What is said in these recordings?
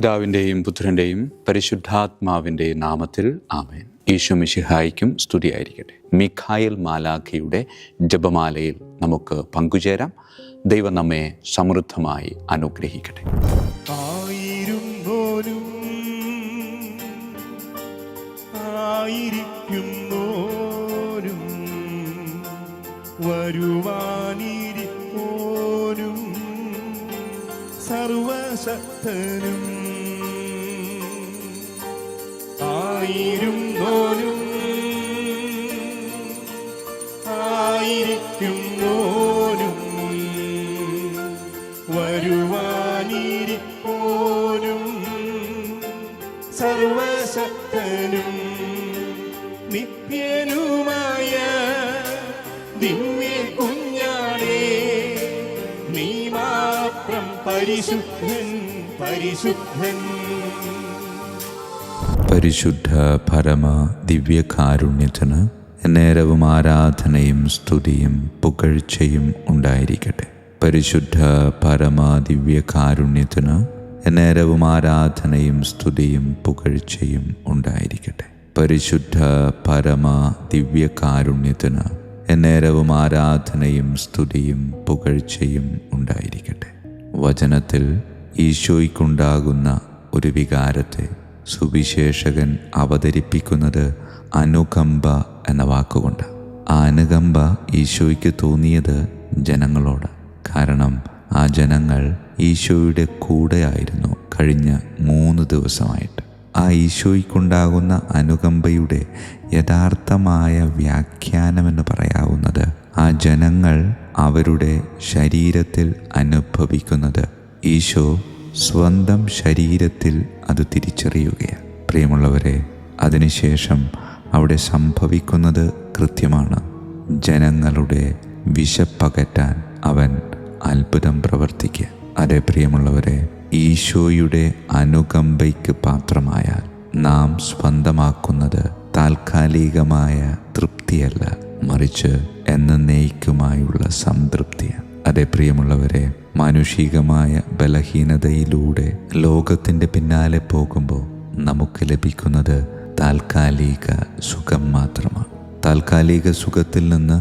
പിതാവിൻ്റെയും പുത്രൻ്റെയും പരിശുദ്ധാത്മാവിൻ്റെയും നാമത്തിൽ ആമേൻ. ഈശോ മിശിഹായ്ക്കും സ്തുതിയായിരിക്കട്ടെ. മിഖായേൽ മാലാഖയുടെ ജപമാലയിൽ നമുക്ക് പങ്കുചേരാം. ദൈവം നമ്മെ സമൃദ്ധമായി അനുഗ്രഹിക്കട്ടെ. ആയിരിക്കുന്നോരും വരുവാനിരിപ്പോരും സർവശക്തനും ആയിരുന്നോരും ആയിരിക്കുന്നോരും വരുവാനിരിപ്പോരും സർവശക്തനും നിത്യനുമായ ദിവ്യ കുഞ്ഞാടേ, നീ മാത്രം പരിശുദ്ധൻ പരിശുദ്ധൻ. പരിശുദ്ധ പരമ ദിവ്യകാരുണ്യത്തിന് നേരവും ആരാധനയും സ്തുതിയും പുകഴ്ചയും ഉണ്ടായിരിക്കട്ടെ. പരിശുദ്ധ പരമ ദിവ്യകാരുണ്യത്തിന് നേരവും ആരാധനയും സ്തുതിയും പുകഴ്ചയും ഉണ്ടായിരിക്കട്ടെ. പരിശുദ്ധ പരമ ദിവ്യകാരുണ്യത്തിന് നേരവും ആരാധനയും സ്തുതിയും പുകഴ്ചയും ഉണ്ടായിരിക്കട്ടെ. വചനത്തിൽ ഈശോയ്ക്കുണ്ടാകുന്ന ഒരു വികാരത്തെ സുവിശേഷകൻ അവതരിപ്പിക്കുന്നത് അനുകമ്പ എന്ന വാക്കുകൊണ്ട്. ആ അനുകമ്പ ഈശോയ്ക്ക് തോന്നിയത് ജനങ്ങളോട്. കാരണം ആ ജനങ്ങൾ ഈശോയുടെ കൂടെയായിരുന്നു കഴിഞ്ഞ 3 ദിവസമായിട്ട്. ആ ഈശോയ്ക്കുണ്ടാകുന്ന അനുകമ്പയുടെ യഥാർത്ഥമായ വ്യാഖ്യാനമെന്ന് പറയാവുന്നത് ആ ജനങ്ങൾ അവരുടെ ശരീരത്തിൽ അനുഭവിക്കുന്നത് ഈശോ സ്വന്തം ശരീരത്തിൽ അത് തിരിച്ചറിയുകയാണ്. പ്രിയമുള്ളവരെ, അതിനുശേഷം അവിടെ സംഭവിക്കുന്നത് കൃത്യമാണ്. ജനങ്ങളുടെ വിശപ്പകറ്റാൻ അവൻ അത്ഭുതം പ്രവർത്തിക്കുക. അതേ പ്രിയമുള്ളവരെ, ഈശോയുടെ അനുകമ്പയ്ക്ക് പാത്രമായാൽ നാം സ്വന്തമാക്കുന്നത് താൽക്കാലികമായ തൃപ്തിയല്ല, മറിച്ച് എന്നേക്കുമായുള്ള സംതൃപ്തിയാണ്. അതേ പ്രിയമുള്ളവരെ, മാനുഷികമായ ബലഹീനതയിലൂടെ ലോകത്തിൻ്റെ പിന്നാലെ പോകുമ്പോൾ നമുക്ക് ലഭിക്കുന്നത് താൽക്കാലിക സുഖം മാത്രമാണ്. താൽക്കാലിക സുഖത്തിൽ നിന്ന്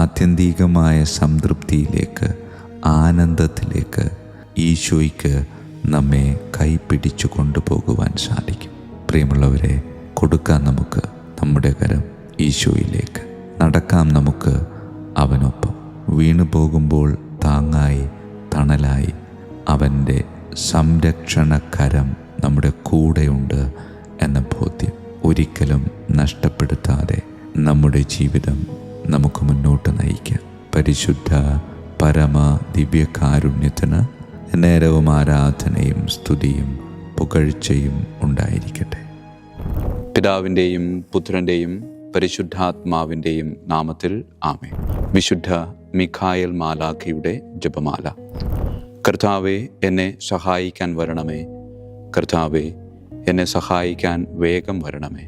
ആത്യന്തികമായ സംതൃപ്തിയിലേക്ക്, ആനന്ദത്തിലേക്ക് ഈശോയ്ക്ക് നമ്മെ കൈപിടിച്ചു കൊണ്ടുപോകുവാൻ സാധിക്കും. പ്രിയമുള്ളവരെ, കൊടുക്കാം നമുക്ക് നമ്മുടെ കരം ഈശോയിലേക്ക്. നടക്കാം നമുക്ക് അവനൊപ്പം. വീണു പോകുമ്പോൾ താങ്ങായി തണലായി അവൻ്റെ സംരക്ഷണ കരം നമ്മുടെ കൂടെയുണ്ട് എന്ന ബോധ്യം ഒരിക്കലും നഷ്ടപ്പെടുത്താതെ നമ്മുടെ ജീവിതം നമുക്ക് മുന്നോട്ട് നയിക്കാം. പരിശുദ്ധ പരമ ദിവ്യകാരുണ്യത്തിന് നേരവും ആരാധനയും സ്തുതിയും പുകഴ്ചയും ഉണ്ടായിരിക്കട്ടെ. പിതാവിൻ്റെയും പുത്രൻ്റെയും പരിശുദ്ധാത്മാവിൻ്റെയും നാമത്തിൽ ആമേൻ. വിശുദ്ധ മിഖായേൽ മാലാഖയുടെ ജപമാല. കർത്താവേ, എന്നെ സഹായിക്കാൻ വരണമേ. കർത്താവേ, എന്നെ സഹായിക്കാൻ വേഗം വരണമേ.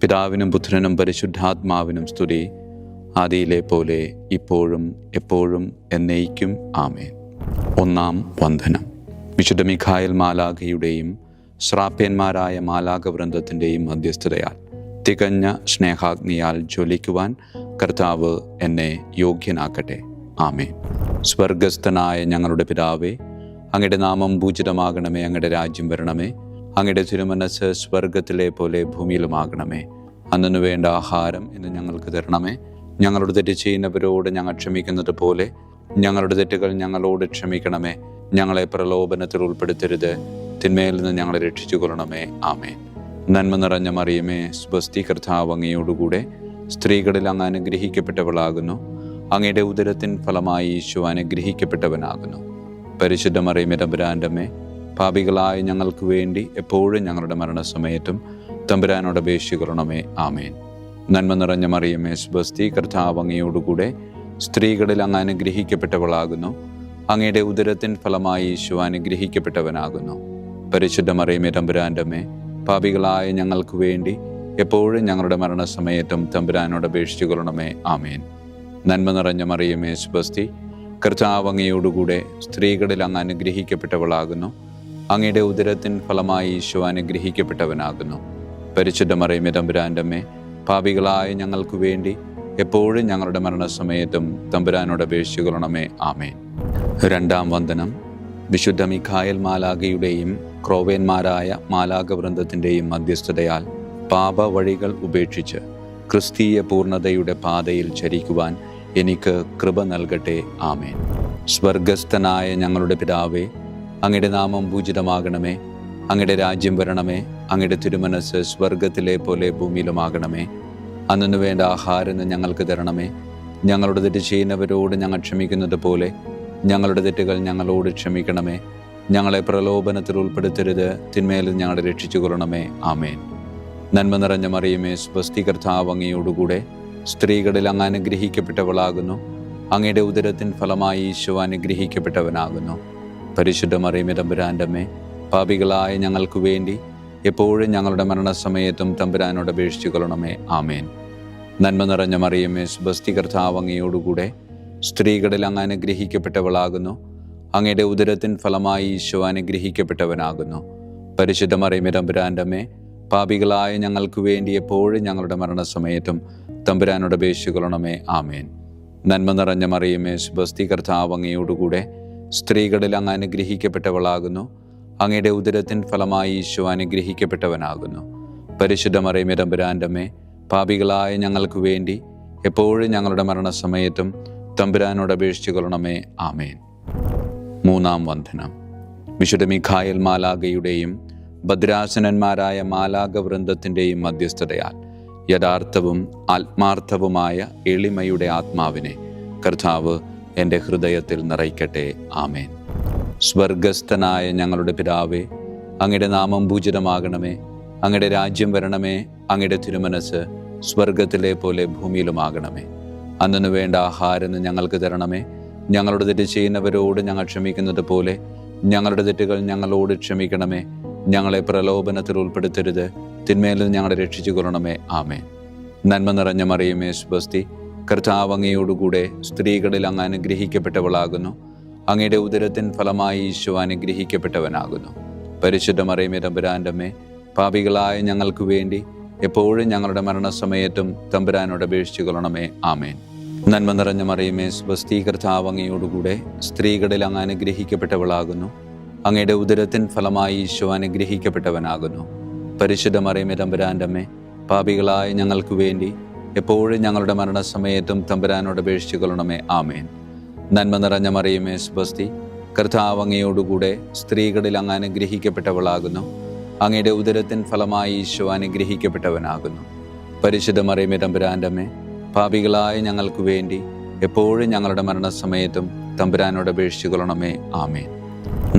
പിതാവിനും പുത്രനും പരിശുദ്ധാത്മാവിനും സ്തുതി, ആദിയിലെ പോലെ ഇപ്പോഴും എപ്പോഴും എന്നേക്കും ആമേൻ. ഒന്നാം വന്ദനം. വിശുദ്ധ മിഖായേൽ മാലാഖയുടെയും ശ്രാപ്യന്മാരായ മാലാഖവൃന്ദത്തിൻ്റെയും മധ്യസ്ഥതയാൽ തികഞ്ഞ സ്നേഹാഗ്നിയാൽ ജ്വലിക്കുവാൻ കർത്താവ് എന്നെ യോഗ്യനാക്കട്ടെ. ആമേൻ. സ്വർഗസ്ഥനായ ഞങ്ങളുടെ പിതാവേ, അങ്ങയുടെ നാമം പൂജിതമാകണമേ. അങ്ങയുടെ രാജ്യം വരണമേ. അങ്ങയുടെ തിരുമനസ്സ് സ്വർഗത്തിലെ പോലെ ഭൂമിയിലുമാകണമേ. അന്നു വേണ്ട ആഹാരം ഇന്ന് ഞങ്ങൾക്ക് തരണമേ. ഞങ്ങളോട് തെറ്റ് ചെയ്യുന്നവരോട് ഞങ്ങൾ ക്ഷമിക്കുന്നത് പോലെ ഞങ്ങളുടെ തെറ്റുകൾ ഞങ്ങളോട് ക്ഷമിക്കണമേ. ഞങ്ങളെ പ്രലോഭനത്തിൽ ഉൾപ്പെടുത്തരുത്, തിന്മയിൽ നിന്ന് ഞങ്ങളെ രക്ഷിച്ചു കൊള്ളണമേ. ആമേൻ. നന്മ നിറഞ്ഞ മറിയമേ, സ്വസ്തി, കർത്താവ് അങ്ങയോടുകൂടെ സ്ത്രീകളിൽ അങ്ങ് അനുഗ്രഹിക്കപ്പെട്ടവളാകുന്നു. അങ്ങയുടെ ഉദരത്തിൻ ഫലമായി ഈശോ അനുഗ്രഹിക്കപ്പെട്ടവനാകുന്നു. പരിശുദ്ധ മറിയമേ, തമ്പുരാൻ്റെ അമ്മേ, പാപികളായ ഞങ്ങൾക്ക് വേണ്ടി എപ്പോഴും ഞങ്ങളുടെ മരണസമയത്തും തമ്പുരാനോട് അപേക്ഷിക്കണമേ. ആമേൻ. നന്മ നിറഞ്ഞ മറിയമേ, സ്വസ്തി, കർത്താവ് അങ്ങയോടുകൂടെ സ്ത്രീകളിൽ അങ്ങ് അനുഗ്രഹിക്കപ്പെട്ടവളാകുന്നു. അങ്ങയുടെ ഉദരത്തിൻ ഫലമായി ഈശോ അനുഗ്രഹിക്കപ്പെട്ടവനാകുന്നു. പരിശുദ്ധ മറിയമേ, തമ്പുരാൻ്റെ അമ്മേ, പാപികളായ ഞങ്ങൾക്ക് വേണ്ടി എപ്പോഴും ഞങ്ങളുടെ മരണസമയത്തും തമ്പുരാനോട് അപേക്ഷിച്ചു കൊള്ളണമേ. ആമേൻ. നന്മ നിറഞ്ഞ മറിയമേ, സ്വസ്തി, കർത്താവ് അങ്ങയോടുകൂടെ സ്ത്രീകളിൽ അങ്ങ് അനുഗ്രഹിക്കപ്പെട്ടവളാകുന്നു. അങ്ങയുടെ ഉദരത്തിൻ ഫലമായി ഈശോ അനുഗ്രഹിക്കപ്പെട്ടവനാകുന്നു. പരിശുദ്ധ മറിയമേ തമ്പുരാൻ്റെ അമ്മേ, പാപികളായ ഞങ്ങൾക്ക് വേണ്ടി എപ്പോഴും ഞങ്ങളുടെ മരണസമയത്തും തമ്പുരാനോട് അപേക്ഷിച്ചുകൊള്ളണമേ. ആമേൻ. രണ്ടാം വന്ദനം. വിശുദ്ധ മിഖായേൽ മാലാഖയുടെയും ക്രോവേന്മാരായ മാലാഖവൃന്ദത്തിൻ്റെയും മധ്യസ്ഥതയാൽ പാപ വഴികൾ ഉപേക്ഷിച്ച് ക്രിസ്തീയ പൂർണ്ണതയുടെ പാതയിൽ ചരിക്കുവാൻ എനിക്ക് കൃപ നൽകട്ടെ. ആമേൻ. സ്വർഗസ്ഥനായ ഞങ്ങളുടെ പിതാവേ, അങ്ങയുടെ നാമം പൂജിതമാകണമേ. അങ്ങയുടെ രാജ്യം വരണമേ. അങ്ങയുടെ തിരുമനസ് സ്വർഗത്തിലെ പോലെ ഭൂമിയിലുമാകണമേ. അന്നു വേണ്ട ആഹാരം ഞങ്ങൾക്ക് തരണമേ. ഞങ്ങളുടെ തെറ്റ് ചെയ്യുന്നവരോട് ഞങ്ങൾ ക്ഷമിക്കുന്നത് പോലെ ഞങ്ങളുടെ തെറ്റുകൾ ഞങ്ങളോട് ക്ഷമിക്കണമേ. ഞങ്ങളെ പ്രലോഭനത്തിൽ ഉൾപ്പെടുത്തരുത്, തിന്മയിൽ ഞങ്ങളെ രക്ഷിച്ചുകൊള്ളണമേ. ആമേൻ. നന്മ നിറഞ്ഞ മറിയമേ, സ്വസ്തി, കർത്താവ് അങ്ങയോടുകൂടെ സ്ത്രീകളിൽ അങ്ങ് അനുഗ്രഹിക്കപ്പെട്ടവളാകുന്നു. അങ്ങയുടെ ഉദരത്തിൻ ഫലമായി ഈശോ അനുഗ്രഹിക്കപ്പെട്ടവനാകുന്നു. പരിശുദ്ധ മറിയമേ തമ്പുരാൻ്റെ അമ്മേ, പാപികളായ ഞങ്ങൾക്ക് വേണ്ടി എപ്പോഴും ഞങ്ങളുടെ മരണസമയത്തും തമ്പുരാനോട് അപേക്ഷിച്ചുകൊള്ളണമേ. ആമേൻ. നന്മ നിറഞ്ഞ മറിയമേ, സ്വസ്തി, കർത്താവ് അങ്ങയോടുകൂടെ സ്ത്രീകളിൽ അങ്ങ് അനുഗ്രഹിക്കപ്പെട്ടവളാകുന്നു. അങ്ങയുടെ ഉദരത്തിൻ ഫലമായി ഈശോ അനുഗ്രഹിക്കപ്പെട്ടവനാകുന്നു. പരിശുദ്ധ മറിയമേ തമ്പുരാൻ്റെ അമ്മേ, പാപികളായ ഞങ്ങൾക്ക് വേണ്ടി എപ്പോഴും ഞങ്ങളുടെ മരണസമയത്തും തമ്പുരാനോട് അപേക്ഷിച്ചുകൊള്ളണമേ. ആമേൻ. നന്മ നിറഞ്ഞ മറിയമേ, സ്വസ്തി, കർത്താവ് അങ്ങയോടുകൂടെ സ്ത്രീകളിൽ അങ്ങ് അനുഗ്രഹിക്കപ്പെട്ടവളാകുന്നു. അങ്ങയുടെ ഉദരത്തിൻ ഫലമായി ഈശോ അനുഗ്രഹിക്കപ്പെട്ടവനാകുന്നു. പരിശുദ്ധ മറിയമേ തമ്പുരാൻ്റെ അമ്മേ, പാപികളായ ഞങ്ങൾക്ക് വേണ്ടി എപ്പോഴും ഞങ്ങളുടെ മരണസമയത്തും തമ്പുരാനോട് അപേക്ഷിച്ചുകൊള്ളണമേ. ആമേൻ. മൂന്നാം വന്ദനം. വിശുദ്ധ മിഖായേൽ മാലാഖയുടെയും ഭദ്രാസനന്മാരായ മാലാഖവൃന്ദത്തിൻ്റെയും മധ്യസ്ഥതയാൽ യഥാർത്ഥവും ആത്മാർത്ഥവുമായ എളിമയുടെ ആത്മാവിനെ കർത്താവ് എൻ്റെ ഹൃദയത്തിൽ നിറയ്ക്കട്ടെ. ആമേൻ. സ്വർഗസ്ഥനായ ഞങ്ങളുടെ പിതാവേ, അങ്ങയുടെ നാമം പൂജിതമാകണമേ. അങ്ങയുടെ രാജ്യം വരണമേ. അങ്ങയുടെ തിരുമനസ് സ്വർഗത്തിലെ പോലെ ഭൂമിയിലുമാകണമേ. അന്നു വേണ്ട ആഹാരം ഞങ്ങൾക്ക് തരണമേ. ഞങ്ങളുടെ തെറ്റ് ചെയ്യുന്നവരോട് ഞങ്ങൾ ക്ഷമിക്കുന്നത് പോലെ ഞങ്ങളുടെ തെറ്റുകൾ ഞങ്ങളോട് ക്ഷമിക്കണമേ. ഞങ്ങളെ പ്രലോഭനത്തിൽ ഉൾപ്പെടുത്തരുത്, തിന്മയിൽ ഞങ്ങളെ രക്ഷിച്ചുകൊള്ളണമേ. ആമേൻ. നന്മ നിറഞ്ഞ മറിയമേ, സ്വസ്തി, കർത്താവ് അങ്ങയോടുകൂടെ സ്ത്രീകളിൽ അങ്ങ് അനുഗ്രഹിക്കപ്പെട്ടവളാകുന്നു. അങ്ങയുടെ ഉദരത്തിൻ ഫലമായി ഈശോ അനുഗ്രഹിക്കപ്പെട്ടവനാകുന്നു. പരിശുദ്ധ മറിയമേ തമ്പുരാൻ്റെ അമ്മേ, പാപികളായ ഞങ്ങൾക്ക് വേണ്ടി എപ്പോഴും ഞങ്ങളുടെ മരണസമയത്തും തമ്പുരാനോട് അപേക്ഷിച്ചുകൊള്ളണമേ. ആമേൻ. നന്മ നിറഞ്ഞ മറിയമേ, സ്വസ്തി, കർത്താവ് അങ്ങയോടുകൂടെ സ്ത്രീകളിൽ അങ്ങ് അനുഗ്രഹിക്കപ്പെട്ടവളാകുന്നു. അങ്ങയുടെ ഉദരത്തിൻ ഫലമായി ഈശോ അനുഗ്രഹിക്കപ്പെട്ടവനാകുന്നു. പരിശുദ്ധ മറിയമേ തമ്പുരാൻ്റെ അമ്മേ, പാപികളായ ഞങ്ങൾക്ക് വേണ്ടി എപ്പോഴും ഞങ്ങളുടെ മരണസമയത്തും തമ്പുരാനോട് അപേക്ഷിച്ചുകൊള്ളണമേ. ആമേൻ. നന്മ നിറഞ്ഞ മറിയമേ, സ്വസ്തി, കർത്താവ് അങ്ങയോടുകൂടെ സ്ത്രീകളിൽ അങ്ങ് അനുഗ്രഹിക്കപ്പെട്ടവളാകുന്നു. അങ്ങയുടെ ഉദരത്തിൻ ഫലമായി ഈശോ അനുഗ്രഹിക്കപ്പെട്ടവനാകുന്നു. പരിശുദ്ധ മറിയമേ തമ്പുരാൻ്റെ അമ്മേ, പാപികളായ ഞങ്ങൾക്ക് വേണ്ടി എപ്പോഴും ഞങ്ങളുടെ മരണസമയത്തും തമ്പുരാനോട് അപേക്ഷിച്ചുകൊള്ളണമേ. ആമേൻ.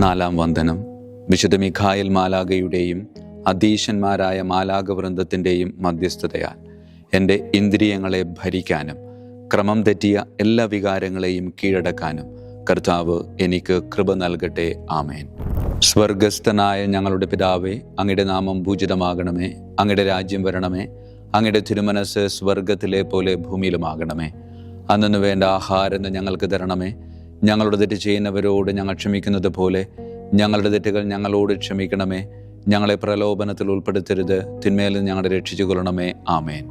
നാലാം വന്ദനം. വിശുദ്ധ മിഖായേൽ മാലാഖയുടെയും അധീശന്മാരായ മാലാഖവൃന്ദത്തിൻ്റെയും മധ്യസ്ഥതയാൽ എൻ്റെ ഇന്ദ്രിയങ്ങളെ ഭരിക്കാനും ക്രമം തെറ്റിയ എല്ലാ വികാരങ്ങളെയും കീഴടക്കാനും കർത്താവ് എനിക്ക് കൃപ നൽകട്ടെ. ആമേൻ. സ്വർഗസ്ഥനായ ഞങ്ങളുടെ പിതാവേ, അങ്ങയുടെ നാമം പൂജിതമാകണമേ. അങ്ങയുടെ രാജ്യം വരണമേ. അങ്ങയുടെ തിരുമനസ് സ്വർഗത്തിലെ പോലെ ഭൂമിയിലുമാകണമേ. അന്നു വേണ്ട ആഹാരം ഞങ്ങൾക്ക് തരണമേ. ഞങ്ങളുടെ തെറ്റ് ചെയ്യുന്നവരോട് ഞങ്ങൾ ക്ഷമിക്കുന്നത് പോലെ ഞങ്ങളുടെ തെറ്റുകൾ ഞങ്ങളോട് ക്ഷമിക്കണമേ. ഞങ്ങളെ പ്രലോഭനത്തിൽ ഉൾപ്പെടുത്തരുത്, തിന്മയിൽ ഞങ്ങളെ രക്ഷിച്ചുകൊള്ളണമേ. ആമേൻ.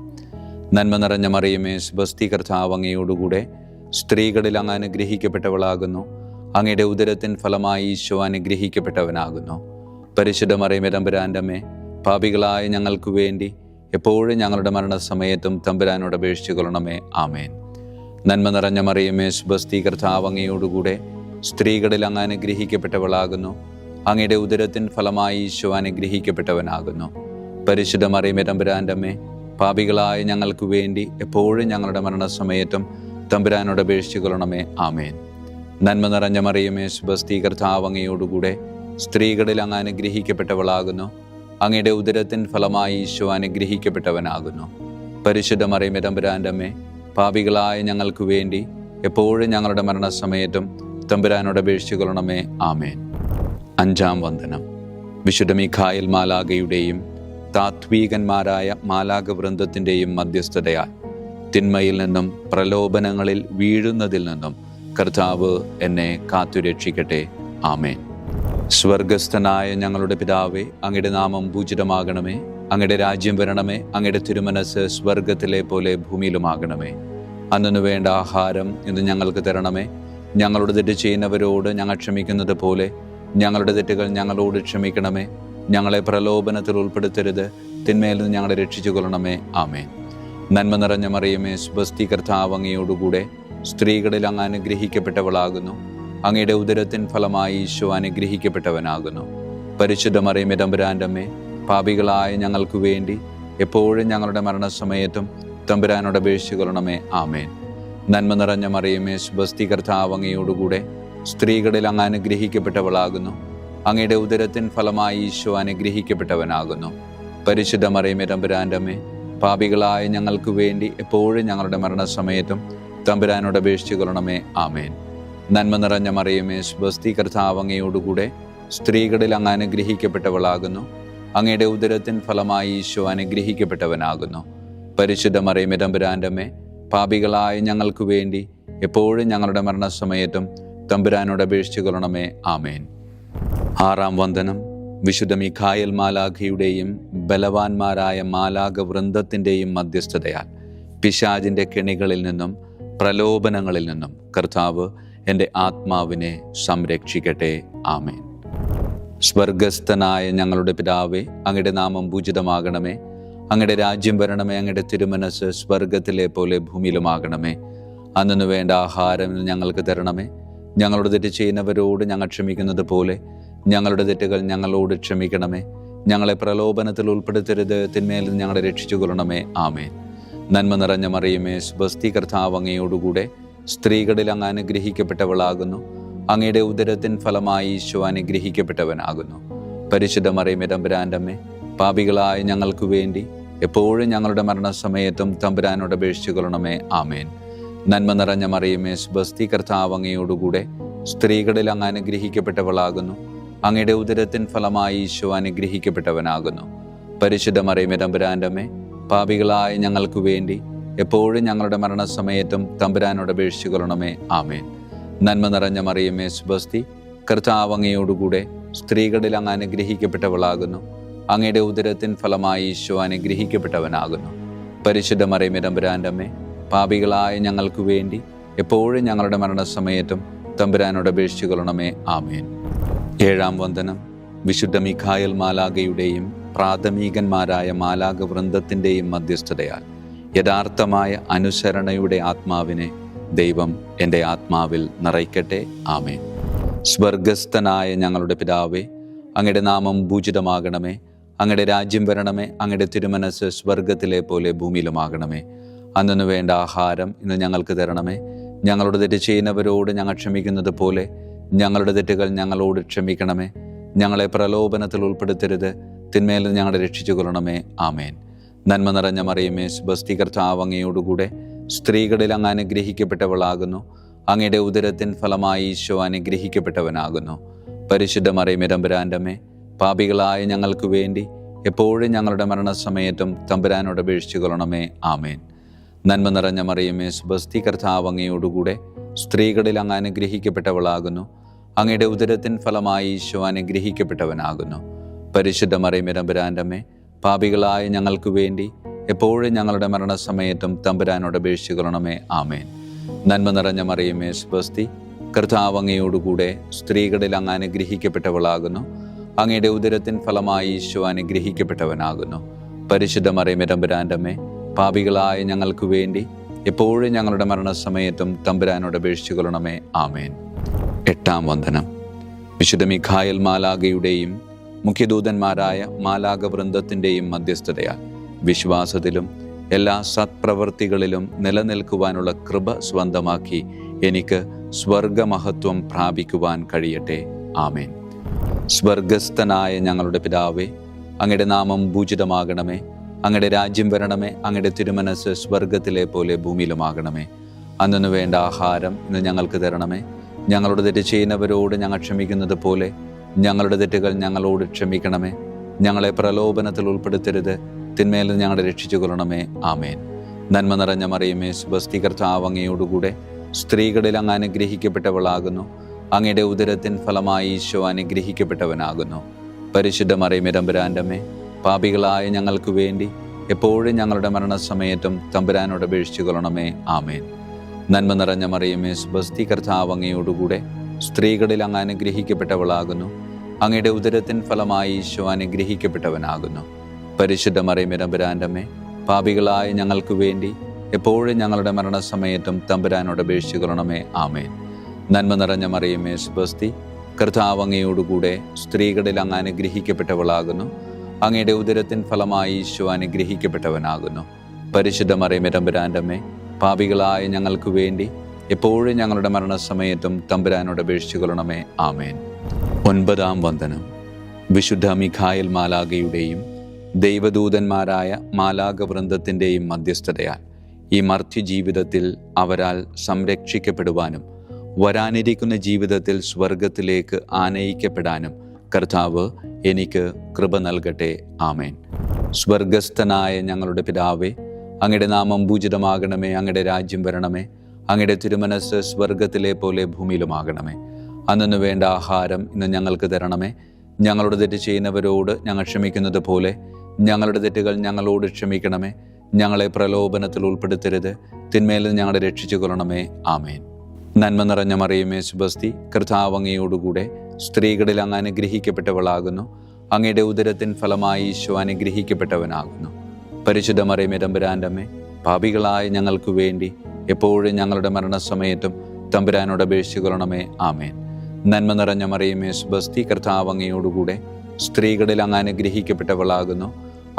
നന്മ നിറഞ്ഞ മറിയമേ, സ്വസ്തി, കർത്താവ് അങ്ങയോടുകൂടെ സ്ത്രീകളിൽ അങ്ങ് അനുഗ്രഹിക്കപ്പെട്ടവളാകുന്നു. അങ്ങയുടെ ഉദരത്തിൻ ഫലമായി ഈശോ അനുഗ്രഹിക്കപ്പെട്ടവനാകുന്നു. പരിശുദ്ധ മറിയമേ തമ്പുരാൻ്റെ അമ്മേ, പാപികളായ ഞങ്ങൾക്ക് വേണ്ടി എപ്പോഴും ഞങ്ങളുടെ മരണസമയത്തും തമ്പുരാനോട് അപേക്ഷിച്ചുകൊള്ളണമേ. ആമേൻ. നന്മ നിറഞ്ഞ മറിയമേ, സ്വസ്തി, കർത്താവ് അങ്ങയോടുകൂടെ സ്ത്രീകളിൽ അങ്ങ് അനുഗ്രഹിക്കപ്പെട്ടവളാകുന്നു. അങ്ങയുടെ ഉദരത്തിൻ ഫലമായി ഈശോ അനുഗ്രഹിക്കപ്പെട്ടവനാകുന്നു. പരിശുദ്ധ മറിയമേ തമ്പുരാൻ്റെ അമ്മേ, പാപികളായ ഞങ്ങൾക്ക് വേണ്ടി എപ്പോഴും ഞങ്ങളുടെ മരണസമയത്തും തമ്പുരാനോട് അപേക്ഷിച്ചുകൊള്ളണമേ. ആമേൻ. നന്മ നിറഞ്ഞ മറിയമേ, സ്വസ്തി, കർത്താവ് അങ്ങയോടുകൂടെ സ്ത്രീകളിൽ അങ്ങ് അനുഗ്രഹിക്കപ്പെട്ടവളാകുന്നു. അങ്ങയുടെ ഉദരത്തിൻ ഫലമായി ഈശോ അനുഗ്രഹിക്കപ്പെട്ടവനാകുന്നു. പരിശുദ്ധ മറിയമേ തമ്പുരാൻ്റെ അമ്മേ, പാപികളായ ഞങ്ങൾക്ക് വേണ്ടി എപ്പോഴും ഞങ്ങളുടെ മരണസമയത്തും തമ്പുരാനോട് അപേക്ഷിച്ചുകൊള്ളണമേ. ആമേൻ. അഞ്ചാം വന്ദനം. വിശുദ്ധ മിഖായേൽ മാലാഖയുടെയും താത്വീകന്മാരായ മാലാഖവൃന്ദത്തിൻ്റെയും മധ്യസ്ഥതയാൽ തിന്മയിൽ നിന്നും പ്രലോഭനങ്ങളിൽ വീഴുന്നതിൽ നിന്നും കർത്താവ് എന്നെ കാത്തുരക്ഷിക്കട്ടെ. ആമേൻ. സ്വർഗസ്ഥനായ ഞങ്ങളുടെ പിതാവേ, അങ്ങയുടെ നാമം പൂജിതമാകണമേ. അങ്ങയുടെ രാജ്യം വരണമേ. അങ്ങയുടെ തിരുമനസ് സ്വർഗത്തിലെ പോലെ ഭൂമിയിലുമാകണമേ. അന്നു വേണ്ട ആഹാരം ഇന്ന് ഞങ്ങൾക്ക് തരണമേ. ഞങ്ങളുടെ തെറ്റ് ചെയ്യുന്നവരോട് ഞങ്ങൾ ക്ഷമിക്കുന്നത് പോലെ ഞങ്ങളുടെ തെറ്റുകൾ ഞങ്ങളോട് ക്ഷമിക്കണമേ. ഞങ്ങളെ പ്രലോഭനത്തിൽ ഉൾപ്പെടുത്തരുത്, തിന്മയിൽ നിന്ന് ഞങ്ങളെ രക്ഷിച്ചു കൊള്ളണമേ. ആമേൻ. നന്മ നിറഞ്ഞ മറിയമേ, സ്വസ്തി, കർത്താവ് അങ്ങയോടുകൂടെ സ്ത്രീകളിൽ അങ്ങ് അനുഗ്രഹിക്കപ്പെട്ടവളാകുന്നു. അങ്ങയുടെ ഉദരത്തിൻ ഫലമായി ഈശോ അനുഗ്രഹിക്കപ്പെട്ടവനാകുന്നു. പരിശുദ്ധ മറിയമേ, തമ്പുരാന്റെ അമ്മേ, പാപികളായ ഞങ്ങൾക്ക് വേണ്ടി എപ്പോഴും ഞങ്ങളുടെ മരണസമയത്തും തമ്പുരാനോട് അപേക്ഷിച്ചു കൊള്ളണമേ. ആമേൻ. നന്മ നിറഞ്ഞ മറിയമേ, സ്വസ്തി, കർത്താവ് അങ്ങയോടുകൂടെ സ്ത്രീകളിൽ അങ്ങ് അനുഗ്രഹിക്കപ്പെട്ടവളാകുന്നു. അങ്ങയുടെ ഉദരത്തിൻ ഫലമായി ഈശോ അനുഗ്രഹിക്കപ്പെട്ടവനാകുന്നു. പരിശുദ്ധ മറിയമേ, തമ്പുരാന്റെ അമ്മേ, പാപികളായ ഞങ്ങൾക്ക് വേണ്ടി എപ്പോഴും ഞങ്ങളുടെ മരണസമയത്തും തമ്പുരാനോട് അപേക്ഷിച്ചു കൊള്ളണമേ. ആമേൻ. നന്മ നിറഞ്ഞ മറിയമേ, സ്വസ്തി, കർത്താവ് അങ്ങയോടുകൂടെ സ്ത്രീകളിൽ അങ്ങ് അനുഗ്രഹിക്കപ്പെട്ടവളാകുന്നു. അങ്ങയുടെ ഉദരത്തിൻ ഫലമായി ഈശോ അനുഗ്രഹിക്കപ്പെട്ടവനാകുന്നു. പരിശുദ്ധ മറിയമേ, തമ്പുരാന്റെ അമ്മേ, പാപികളായ ഞങ്ങൾക്ക് വേണ്ടി എപ്പോഴും ഞങ്ങളുടെ മരണസമയത്തും തമ്പുരാനോട് അപേക്ഷിച്ചു കൊള്ളണമേ. ആമേൻ. ആറാം വന്ദനം. വിശുദ്ധ മിഖായേൽ മാലാഖയുടെയും ബലവാന്മാരായ മാലാഖ വൃന്ദത്തിൻ്റെയും മധ്യസ്ഥതയാൽ പിശാചിൻ്റെ കെണികളിൽ നിന്നും പ്രലോഭനങ്ങളിൽ നിന്നും കർത്താവ് എൻ്റെ ആത്മാവിനെ സംരക്ഷിക്കട്ടെ. ആമേൻ. സ്വർഗസ്ഥനായ ഞങ്ങളുടെ പിതാവേ, അങ്ങയുടെ നാമം പൂജിതമാകണമേ. അങ്ങയുടെ രാജ്യം വരണമേ. അങ്ങയുടെ തിരുമനസ് സ്വർഗത്തിലെ പോലെ ഭൂമിയിലുമാകണമേ. അന്നു വേണ്ട ആഹാരം ഞങ്ങൾക്ക് തരണമേ. ഞങ്ങളുടെ തെറ്റ് ചെയ്യുന്നവരോട് ഞങ്ങൾ ക്ഷമിക്കുന്നത് പോലെ ഞങ്ങളുടെ തെറ്റുകൾ ഞങ്ങളോട് ക്ഷമിക്കണമേ. ഞങ്ങളെ പ്രലോഭനത്തിൽ ഉൾപ്പെടുത്തരുത്, തിന്മയിൽ നിന്ന് ഞങ്ങളെ രക്ഷിച്ചു കൊള്ളണമേ. ആമേൻ. നന്മ നിറഞ്ഞ മറിയമേ, സ്വസ്തി, കർത്താവ് അങ്ങയോടുകൂടെ സ്ത്രീകളിൽ അങ്ങ് അനുഗ്രഹിക്കപ്പെട്ടവളാകുന്നു. അങ്ങയുടെ ഉദരത്തിൻ ഫലമായി ഈശോ അനുഗ്രഹിക്കപ്പെട്ടവനാകുന്നു. പരിശുദ്ധ മറിയമേ, തമ്പുരാന്റെ അമ്മേ, പാപികളായ ഞങ്ങൾക്ക് വേണ്ടി എപ്പോഴും ഞങ്ങളുടെ മരണസമയത്തും തമ്പുരാനോട് അപേക്ഷിച്ചു കൊള്ളണമേ. ആമേൻ. നന്മ നിറഞ്ഞ മറിയമേ, സ്വസ്തി, കർത്താവ് അങ്ങയോടുകൂടെ സ്ത്രീകളിൽ അങ്ങ് അനുഗ്രഹിക്കപ്പെട്ടവളാകുന്നു. അങ്ങയുടെ ഉദരത്തിൻ ഫലമായി ഈശോ അനുഗ്രഹിക്കപ്പെട്ടവനാകുന്നു. പരിശുദ്ധ മറിയമേ, തമ്പുരാന്റെ അമ്മേ, പാപികളായ ഞങ്ങൾക്ക് വേണ്ടി എപ്പോഴും ഞങ്ങളുടെ മരണസമയത്തും തമ്പുരാനോട് അപേക്ഷിച്ചു കൊള്ളണമേ. ആമേൻ. നന്മ നിറഞ്ഞ മറിയമേ, സ്വസ്തി, കർത്താവ് അങ്ങയോടുകൂടെ സ്ത്രീകളിൽ അങ്ങ് അനുഗ്രഹിക്കപ്പെട്ടവളാകുന്നു. അങ്ങയുടെ ഉദരത്തിൻ ഫലമായി ഈശോ അനുഗ്രഹിക്കപ്പെട്ടവനാകുന്നു. പരിശുദ്ധ മറിയമേ, തമ്പുരാന്റെ അമ്മേ, പാപികളായ ഞങ്ങൾക്ക് വേണ്ടി എപ്പോഴും ഞങ്ങളുടെ മരണസമയത്തും തമ്പുരാനോട് അപേക്ഷിച്ചു കൊള്ളണമേ. ആമേൻ. ഏഴാം വന്ദനം. വിശുദ്ധ മിഖായേൽ മാലാഖയുടെയും പ്രാഥമികന്മാരായ മാലാഖ വൃന്ദത്തിൻ്റെയും മധ്യസ്ഥതയാൽ യഥാർത്ഥമായ അനുസരണയുടെ ആത്മാവിനെ ദൈവം എൻ്റെ ആത്മാവിൽ നിറയ്ക്കട്ടെ. ആമേൻ. സ്വർഗസ്ഥനായ ഞങ്ങളുടെ പിതാവേ, അങ്ങയുടെ നാമം പൂജിതമാകണമേ. അങ്ങയുടെ രാജ്യം വരണമേ. അങ്ങയുടെ തിരുമനസ് സ്വർഗത്തിലെ പോലെ ഭൂമിയിലുമാകണമേ. അന്നു വേണ്ട ആഹാരം ഇന്ന് ഞങ്ങൾക്ക് തരണമേ. ഞങ്ങളുടെ തെറ്റ് ചെയ്യുന്നവരോട് ഞങ്ങൾ ക്ഷമിക്കുന്നത് പോലെ ഞങ്ങളുടെ തെറ്റുകൾ ഞങ്ങളോട് ക്ഷമിക്കണമേ. ഞങ്ങളെ പ്രലോഭനത്തിൽ ഉൾപ്പെടുത്തരുത്, തിന്മയിൽ നിന്ന് ഞങ്ങളെ രക്ഷിച്ചു കൊള്ളണമേ. ആമേൻ. നന്മ നിറഞ്ഞ മറിയമേ, സ്വസ്തി, കർത്താവ് അങ്ങയോടുകൂടെ സ്ത്രീകളിൽ അങ്ങ് അനുഗ്രഹിക്കപ്പെട്ടവളാകുന്നു. അങ്ങയുടെ ഉദരത്തിൻ ഫലമായി ഈശോ അനുഗ്രഹിക്കപ്പെട്ടവനാകുന്നു. പരിശുദ്ധ മറിയമേ, തമ്പുരാന്റെ അമ്മേ, പാപികളായ ഞങ്ങൾക്ക് വേണ്ടി എപ്പോഴും ഞങ്ങളുടെ മരണസമയത്തും തമ്പുരാനോട് അപേക്ഷിച്ചു കൊള്ളണമേ. ആമേൻ. നന്മ നിറഞ്ഞ മറിയമേ, സ്വസ്തി, കർത്താവ് അങ്ങയോടുകൂടെ സ്ത്രീകളിൽ അങ്ങ് അനുഗ്രഹിക്കപ്പെട്ടവളാകുന്നു. അങ്ങയുടെ ഉദരത്തിൻ ഫലമായി ഈശോ അനുഗ്രഹിക്കപ്പെട്ടവനാകുന്നു. പരിശുദ്ധ മറിയമേ, തമ്പുരാന്റെ അമ്മേ, പാപികളായ ഞങ്ങൾക്ക് വേണ്ടി എപ്പോഴും ഞങ്ങളുടെ മരണസമയത്തും തമ്പുരാനോട് അപേക്ഷിച്ചു കൊള്ളണമേ. ആമേൻ. നന്മ നിറഞ്ഞ മറിയമേ, സ്വസ്തി, കർത്താവ് അങ്ങയോടുകൂടെ സ്ത്രീകളിൽ അങ്ങ് അനുഗ്രഹിക്കപ്പെട്ടവളാകുന്നു. അങ്ങയുടെ ഉദരത്തിൻ ഫലമായി ഈശോ അനുഗ്രഹിക്കപ്പെട്ടവനാകുന്നു. പരിശുദ്ധ മറിയമേ, തമ്പുരാന്റെ അമ്മേ, പാപികളായ ഞങ്ങൾക്ക് വേണ്ടി എപ്പോഴും ഞങ്ങളുടെ മരണസമയത്തും തമ്പുരാനോട് അപേക്ഷിച്ചു കൊള്ളണമേ. ആമേൻ. എട്ടാം വന്ദനം. വിശുദ്ധ മിഖായേൽ മാലാഖയുടെയും മുഖ്യദൂതന്മാരായ മാലാഖ വൃന്ദത്തിൻ്റെയും മധ്യസ്ഥതയാൽ വിശ്വാസത്തിലും എല്ലാ സത്പ്രവൃത്തികളിലും നിലനിൽക്കുവാനുള്ള കൃപ സ്വന്തമാക്കി എനിക്ക് സ്വർഗമഹത്വം പ്രാപിക്കുവാൻ കഴിയട്ടെ. ആമേൻ. സ്വർഗസ്ഥനായ ഞങ്ങളുടെ പിതാവേ, അങ്ങയുടെ നാമം പൂജിതമാകണമേ. അങ്ങയുടെ രാജ്യം വരണമേ. അങ്ങയുടെ തിരുമനസ് സ്വർഗത്തിലെ പോലെ ഭൂമിയിലുമാകണമേ. അന്നു വേണ്ട ആഹാരം ഇന്ന് ഞങ്ങൾക്ക് തരണമേ. ഞങ്ങളുടെ തെറ്റ് ചെയ്യുന്നവരോട് ഞങ്ങൾ ക്ഷമിക്കുന്നത് പോലെ ഞങ്ങളുടെ തെറ്റുകൾ ഞങ്ങളോട് ക്ഷമിക്കണമേ. ഞങ്ങളെ പ്രലോഭനത്തിൽ ഉൾപ്പെടുത്തരുത്, തിന്മയിൽ നിന്ന് ഞങ്ങളെ രക്ഷിച്ചു കൊള്ളണമേ. ആമേൻ. നന്മ നിറഞ്ഞ മറിയമേ, സ്വസ്തി, കർത്താവ് അങ്ങയോടുകൂടെ സ്ത്രീകളിൽ അങ്ങ് അനുഗ്രഹിക്കപ്പെട്ടവളാകുന്നു. അങ്ങയുടെ ഉദരത്തിൻ ഫലമായി ഈശോ അനുഗ്രഹിക്കപ്പെട്ടവനാകുന്നു. പരിശുദ്ധ മറിയമേ തമ്പുരാന്റെ അമ്മേ, പാപികളായ ഞങ്ങൾക്ക് വേണ്ടി എപ്പോഴും ഞങ്ങളുടെ മരണസമയത്തും തമ്പുരാനോട് അപേക്ഷിച്ചു കൊള്ളണമേ. ആമേൻ. നന്മ നിറഞ്ഞ മറിയമേ സ്വസ്തി, കർത്താവ് അങ്ങയോടുകൂടെ സ്ത്രീകളിൽ അങ്ങ് അനുഗ്രഹിക്കപ്പെട്ടവളാകുന്നു. അങ്ങയുടെ ഉദരത്തിൻ ഫലമായി ഈശോ അനുഗ്രഹിക്കപ്പെട്ടവനാകുന്നു. പരിശുദ്ധ മറിയമേ തമ്പുരാന്റെ അമ്മേ, പാപികളായ ഞങ്ങൾക്ക് വേണ്ടി എപ്പോഴും ഞങ്ങളുടെ മരണസമയത്തും തമ്പുരാനോട് അപേക്ഷിച്ചു കൊള്ളണമേ. ആമേൻ. നന്മ നിറഞ്ഞ മറിയമേ സ്വസ്തി, കർത്താവ് അങ്ങയോടുകൂടെ സ്ത്രീകളിൽ അങ്ങ് അനുഗ്രഹിക്കപ്പെട്ടവളാകുന്നു. അങ്ങയുടെ ഉദരത്തിൻ ഫലമായി ഈശോ അനുഗ്രഹിക്കപ്പെട്ടവനാകുന്നു. പരിശുദ്ധ മറിയമേ തമ്പുരാന്റെ അമ്മേ, പാപികളായ ഞങ്ങൾക്ക് വേണ്ടി എപ്പോഴും ഞങ്ങളുടെ മരണസമയത്തും തമ്പുരാനോട് അപേക്ഷിച്ചു കൊള്ളണമേ. ആമേൻ. 9-ാം വന്ദനം. വിശുദ്ധ മിഖായേൽ മാലാഖയുടെയും ദൈവദൂതന്മാരായ മാലാഖവൃന്ദത്തിൻ്റെയും മധ്യസ്ഥതയാൽ ഈ മർത്യ ജീവിതത്തിൽ അവരാൽ സംരക്ഷിക്കപ്പെടുവാനും വരാനിരിക്കുന്ന ജീവിതത്തിൽ സ്വർഗത്തിലേക്ക് ആനയിക്കപ്പെടാനും കർത്താവ് എനിക്ക് കൃപ നൽകട്ടെ. ആമേൻ. സ്വർഗസ്ഥനായ ഞങ്ങളുടെ പിതാവേ, അങ്ങയുടെ നാമം പൂജിതമാകണമേ. അങ്ങയുടെ രാജ്യം വരണമേ. അങ്ങയുടെ തിരുമനസ്സ് സ്വർഗത്തിലെ പോലെ ഭൂമിയിലുമാകണമേ. അന്നു വേണ്ട ആഹാരം ഇന്ന് ഞങ്ങൾക്ക് തരണമേ. ഞങ്ങളുടെ തെറ്റ് ചെയ്യുന്നവരോട് ഞങ്ങൾ ക്ഷമിക്കുന്നത് പോലെ ഞങ്ങളുടെ തെറ്റുകൾ ഞങ്ങളോട് ക്ഷമിക്കണമേ. ഞങ്ങളെ പ്രലോഭനത്തിൽ ഉൾപ്പെടുത്തരുത്, തിന്മയിൽ ഞങ്ങളെ രക്ഷിച്ചു കൊള്ളണമേ. ആമേൻ. നന്മ നിറഞ്ഞ മറിയമേ സ്വസ്തി, കർത്താവ് അങ്ങയോടുകൂടെ സ്ത്രീകളിൽ അങ്ങ് അനുഗ്രഹിക്കപ്പെട്ടവളാകുന്നു. അങ്ങയുടെ ഉദരത്തിൻ ഫലമായി ഈശോ അനുഗ്രഹിക്കപ്പെട്ടവനാകുന്നു. പരിശുദ്ധ മറിയമേ തമ്പുരാന്റെ അമ്മേ, പാപികളായ ഞങ്ങൾക്ക് വേണ്ടി എപ്പോഴും ഞങ്ങളുടെ മരണസമയത്തും തമ്പുരാനോട് അപേക്ഷിച്ചു കൊള്ളണമേ. ആമേൻ. നന്മ നിറഞ്ഞ മറിയമേ സ്വസ്തി, കർത്താവ് അങ്ങയോടുകൂടെ സ്ത്രീകളിൽ അങ്ങ് അനുഗ്രഹിക്കപ്പെട്ടവളാകുന്നു.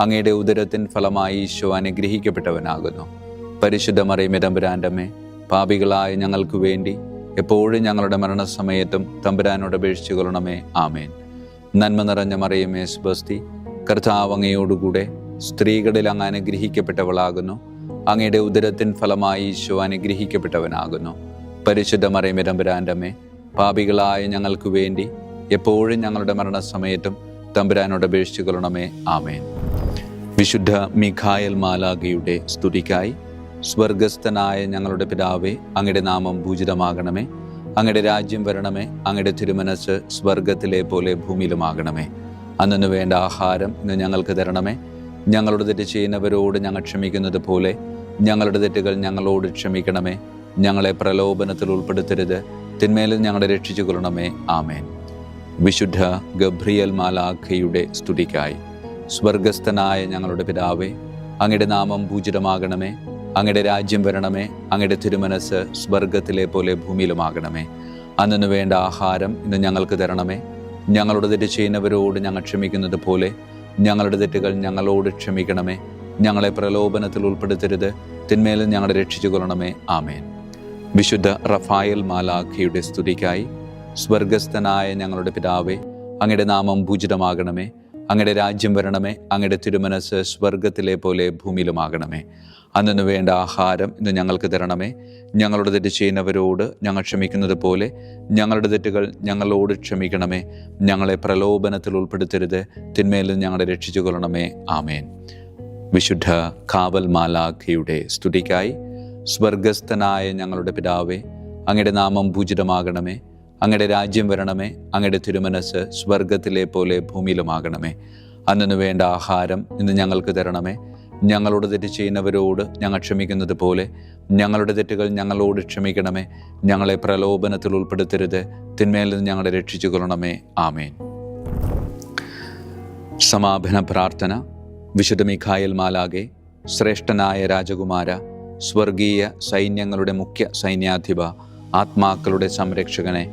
അങ്ങയുടെ ഉദരത്തിൻ ഫലമായി ഈശോ അനുഗ്രഹിക്കപ്പെട്ടവനാകുന്നു. പരിശുദ്ധ മറിയമേ തമ്പുരാന്റെ അമ്മേ, പാപികളായ ഞങ്ങൾക്ക് വേണ്ടി എപ്പോഴും ഞങ്ങളുടെ മരണസമയത്തും തമ്പുരാനോട് അപേക്ഷിച്ചു കൊള്ളണമേ. ആമേൻ. നന്മ നിറഞ്ഞ മറിയമേ സ്വസ്തി, കർത്താവ് അങ്ങയോടുകൂടെ സ്ത്രീകളിൽ അങ്ങ് അനുഗ്രഹിക്കപ്പെട്ടവളാകുന്നു. അങ്ങയുടെ ഉദരത്തിൻ ഫലമായി ഈശോ അനുഗ്രഹിക്കപ്പെട്ടവനാകുന്നു. പരിശുദ്ധ മറിയമേ തമ്പുരാന്റെ അമ്മേ, പാപികളായ ഞങ്ങൾക്ക് വേണ്ടി എപ്പോഴും ഞങ്ങളുടെ മരണസമയത്തും തമ്പുരാനോട് അപേക്ഷിച്ചു കൊള്ളണമേ. ആമേൻ. വിശുദ്ധ മിഖായേൽ മാലാഖയുടെ സ്തുതിക്കായി. സ്വർഗസ്ഥനായ ഞങ്ങളുടെ പിതാവേ, അങ്ങയുടെ നാമം പൂജിതമാകണമേ. അങ്ങയുടെ രാജ്യം വരണമേ. അങ്ങയുടെ തിരുമനസ്സ് സ്വർഗത്തിലെ പോലെ ഭൂമിയിലുമാകണമേ. അന്നു വേണ്ട ആഹാരം ഇന്ന് ഞങ്ങൾക്ക് തരണമേ. ഞങ്ങളുടെ തെറ്റ് ചെയ്യുന്നവരോട് ഞങ്ങൾ ക്ഷമിക്കുന്നത് പോലെ ഞങ്ങളുടെ തെറ്റുകൾ ഞങ്ങളോട് ക്ഷമിക്കണമേ. ഞങ്ങളെ പ്രലോഭനത്തിൽ ഉൾപ്പെടുത്തരുത്, തിന്മയിൽ ഞങ്ങളെ രക്ഷിച്ചു കൊള്ളണമേ. ആമേൻ. വിശുദ്ധ ഗബ്രിയേൽ മാലാഖയുടെ സ്തുതിക്കായി. സ്വർഗസ്ഥനായ ഞങ്ങളുടെ പിതാവേ, അങ്ങയുടെ നാമം പൂജിതമാകണമേ. അങ്ങയുടെ രാജ്യം വരണമേ. അങ്ങയുടെ തിരുമനസ്സ് സ്വർഗത്തിലെ പോലെ ഭൂമിയിലുമാകണമേ. അന്നു വേണ്ട ആഹാരം ഇന്ന് ഞങ്ങൾക്ക് തരണമേ. ഞങ്ങളുടെ തെറ്റ് ചെയ്യുന്നവരോട് ഞങ്ങൾ ക്ഷമിക്കുന്നത് പോലെ ഞങ്ങളുടെ തെറ്റുകൾ ഞങ്ങളോട് ക്ഷമിക്കണമേ. ഞങ്ങളെ പ്രലോഭനത്തിൽ ഉൾപ്പെടുത്തരുത്, തിന്മയിൽ ഞങ്ങളെ രക്ഷിച്ചു കൊള്ളണമേ. ആമേൻ. വിശുദ്ധ റഫായേൽ മാലാഖയുടെ സ്തുതിക്കായി. സ്വർഗസ്ഥനായ ഞങ്ങളുടെ പിതാവേ, അങ്ങയുടെ നാമം പൂജിതമാകണമേ. അങ്ങയുടെ രാജ്യം വരണമേ. അങ്ങയുടെ തിരുമനസ്സ് സ്വർഗത്തിലെ പോലെ ഭൂമിയിലുമാകണമേ. അന്നു വേണ്ട ആഹാരം ഇന്ന് ഞങ്ങൾക്ക് തരണമേ. ഞങ്ങളുടെ തെറ്റ് ചെയ്യുന്നവരോട് ഞങ്ങൾ ക്ഷമിക്കുന്നത് പോലെ ഞങ്ങളുടെ തെറ്റുകൾ ഞങ്ങളോട് ക്ഷമിക്കണമേ. ഞങ്ങളെ പ്രലോഭനത്തിൽ ഉൾപ്പെടുത്തരുത്, തിന്മയിൽ ഞങ്ങളെ രക്ഷിച്ചു കൊള്ളണമേ. ആമേൻ. വിശുദ്ധ കാവൽ മാലാഖയുടെ സ്തുതിക്കായി. സ്വർഗസ്ഥനായ ഞങ്ങളുടെ പിതാവേ, അങ്ങയുടെ നാമം പൂജിതമാകണമേ. അങ്ങയുടെ രാജ്യം വരണമേ. അങ്ങയുടെ തിരുമനസ്സ് സ്വർഗത്തിലെ പോലെ ഭൂമിയിലുമാകണമേ. അന്നു വേണ്ട ആഹാരം ഇന്ന് ഞങ്ങൾക്ക് തരണമേ. ഞങ്ങളോട് തെറ്റ് ചെയ്യുന്നവരോട് ഞങ്ങൾ ക്ഷമിക്കുന്നത് പോലെ ഞങ്ങളുടെ തെറ്റുകൾ ഞങ്ങളോട് ക്ഷമിക്കണമേ. ഞങ്ങളെ പ്രലോഭനത്തിൽ ഉൾപ്പെടുത്തരുത്, തിന്മയിൽ നിന്ന് ഞങ്ങളെ രക്ഷിച്ചു കൊള്ളണമേ. ആമേൻ. സമാപന പ്രാർത്ഥന. വിശുദ്ധ മിഖായേൽ മാലാഖേ, ശ്രേഷ്ഠനായ രാജകുമാര, സ്വർഗീയ സൈന്യങ്ങളുടെ മുഖ്യ സൈന്യാധിപ, ആത്മാക്കളുടെ സംരക്ഷകനെ,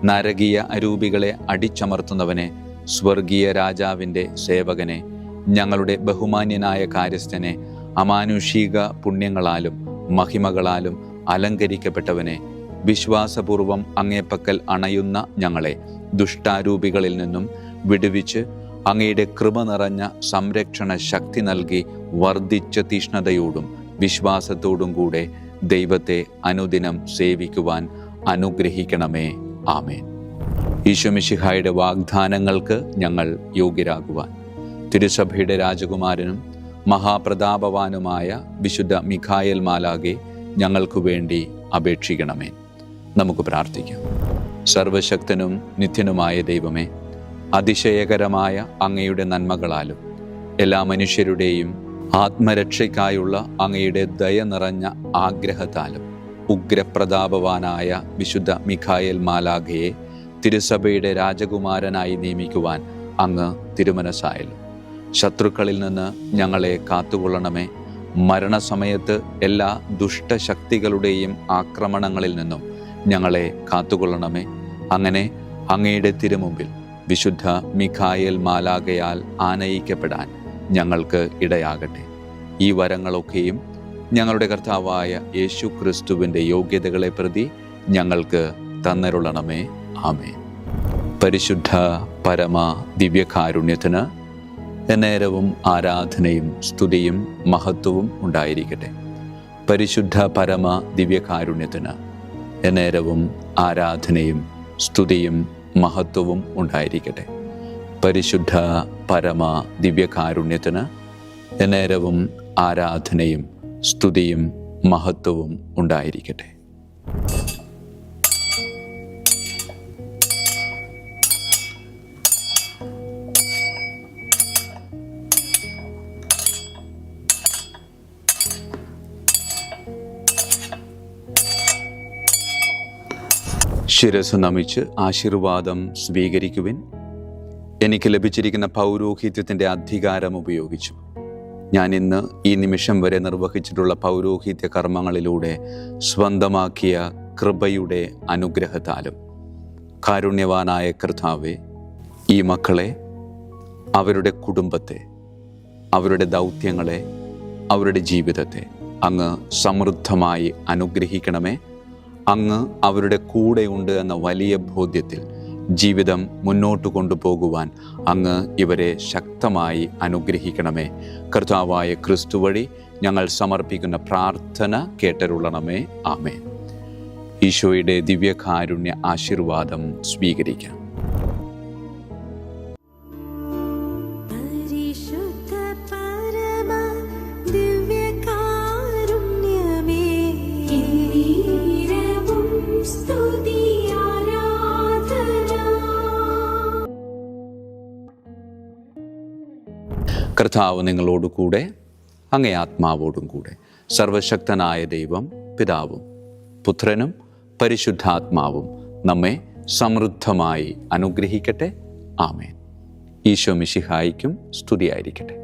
നരകീയ അരൂപികളെ അടിച്ചമർത്തുന്നവനെ, സ്വർഗീയ രാജാവിൻ്റെ സേവകനെ, ഞങ്ങളുടെ ബഹുമാന്യനായ കാര്യസ്ഥനെ, അമാനുഷിക പുണ്യങ്ങളാലും മഹിമകളാലും അലങ്കരിക്കപ്പെട്ടവനെ, വിശ്വാസപൂർവം അങ്ങേപ്പക്കൽ അണയുന്ന ഞങ്ങളെ ദുഷ്ടാരൂപികളിൽ നിന്നും വിടുവിച്ച് അങ്ങയുടെ കൃപ നിറഞ്ഞ സംരക്ഷണ ശക്തി നൽകി വർദ്ധിച്ച തീഷ്ണതയോടും വിശ്വാസത്തോടും കൂടെ ദൈവത്തെ അനുദിനം സേവിക്കുവാൻ അനുഗ്രഹിക്കണമേ. ആമേൻ. ഈശോ മിശിഹായുടെ വാഗ്ദാനങ്ങൾക്ക് ഞങ്ങൾ യോഗ്യരാകുവാൻ തിരുസഭയുടെ രാജകുമാരനും മഹാപ്രതാപവാനുമായ വിശുദ്ധ മിഖായേൽ മാലാഖേ, ഞങ്ങൾക്ക് വേണ്ടി അപേക്ഷിക്കണമേ. നമുക്ക് പ്രാർത്ഥിക്കാം. സർവശക്തനും നിത്യനുമായ ദൈവമേ, അതിശയകരമായ അങ്ങയുടെ നന്മകളാലും എല്ലാ മനുഷ്യരുടെയും ആത്മരക്ഷയ്ക്കായുള്ള അങ്ങയുടെ ദയ നിറഞ്ഞ ആഗ്രഹത്താലും ഉഗ്രപ്രതാപവാനായ വിശുദ്ധ മിഖായേൽ മാലാഖയെ തിരുസഭയുടെ രാജകുമാരനായി നിയമിക്കുവാൻ അങ്ങ് തിരുമനസ്സായല്ലോ. ശത്രുക്കളിൽ നിന്ന് ഞങ്ങളെ കാത്തുകൊള്ളണമേ. മരണസമയത്ത് എല്ലാ ദുഷ്ടശക്തികളുടെയും ആക്രമണങ്ങളിൽ നിന്നും ഞങ്ങളെ കാത്തുകൊള്ളണമേ. അങ്ങനെ അങ്ങയുടെ തിരുമുമ്പിൽ വിശുദ്ധ മിഖായേൽ മാലാഖയാൽ ആനയിക്കപ്പെടാൻ ഞങ്ങൾക്ക് ഇടയാകട്ടെ. ഈ വരങ്ങളൊക്കെയും ഞങ്ങളുടെ കർത്താവായ യേശു ക്രിസ്തുവിൻ്റെ യോഗ്യതകളെ പ്രതി ഞങ്ങൾക്ക് തന്നരുളണമേ. ആമേൻ. പരിശുദ്ധ പരമ ദിവ്യകാരുണ്യത്തിന് എന്നേരവും ആരാധനയും സ്തുതിയും മഹത്വവും ഉണ്ടായിരിക്കട്ടെ. പരിശുദ്ധ പരമ ദിവ്യകാരുണ്യത്തിന് എന്നേരവും ആരാധനയും സ്തുതിയും മഹത്വവും ഉണ്ടായിരിക്കട്ടെ. പരിശുദ്ധ പരമ ദിവ്യകാരുണ്യത്തിന് എന്നേരവും ആരാധനയും സ്തുതിയും മഹത്വവും ഉണ്ടായിരിക്കട്ടെ. ശിരസ് നമിച്ച് ആശീർവാദം സ്വീകരിക്കുവിൻ. എനിക്ക് ലഭിച്ചിരിക്കുന്ന പൗരോഹിത്യത്തിൻ്റെ അധികാരം ഉപയോഗിച്ചു ഞാൻ ഇന്ന് ഈ നിമിഷം വരെ നിർവഹിച്ചിട്ടുള്ള പൗരോഹിത്യ കർമ്മങ്ങളിലൂടെ സ്വന്തമാക്കിയ കൃപയുടെ അനുഗ്രഹത്താലും കാരുണ്യവാനായ കർത്താവേ, ഈ മക്കളെ, അവരുടെ കുടുംബത്തെ, അവരുടെ ദൗത്യങ്ങളെ, അവരുടെ ജീവിതത്തെ അങ്ങ് സമൃദ്ധമായി അനുഗ്രഹിക്കണമേ. അങ്ങ് അവരുടെ കൂടെയുണ്ട് എന്ന വലിയ ബോധ്യത്തിൽ ജീവിതം മുന്നോട്ട് കൊണ്ടുപോകുവാൻ അങ്ങ് ഇവരെ ശക്തമായി അനുഗ്രഹിക്കണമേ. കർത്താവായ ക്രിസ്തു വഴി ഞങ്ങൾ സമർപ്പിക്കുന്ന പ്രാർത്ഥന കേട്ടരുളണമേ. ആമേൻ. ഈശോയുടെ ദിവ്യകാരുണ്യ ആശീർവാദം സ്വീകരിക്കാം. കർത്താവ് നിങ്ങളോട് കൂടെ, അങ്ങേ ആത്മാവോടും കൂടെ. സർവശക്തനായ ദൈവം പിതാവും പുത്രനും പരിശുദ്ധാത്മാവും നമ്മെ സമൃദ്ധമായി അനുഗ്രഹിക്കട്ടെ. ആമേൻ. ഈശോ മിശിഹായിക്കും സ്തുതിയായിരിക്കട്ടെ.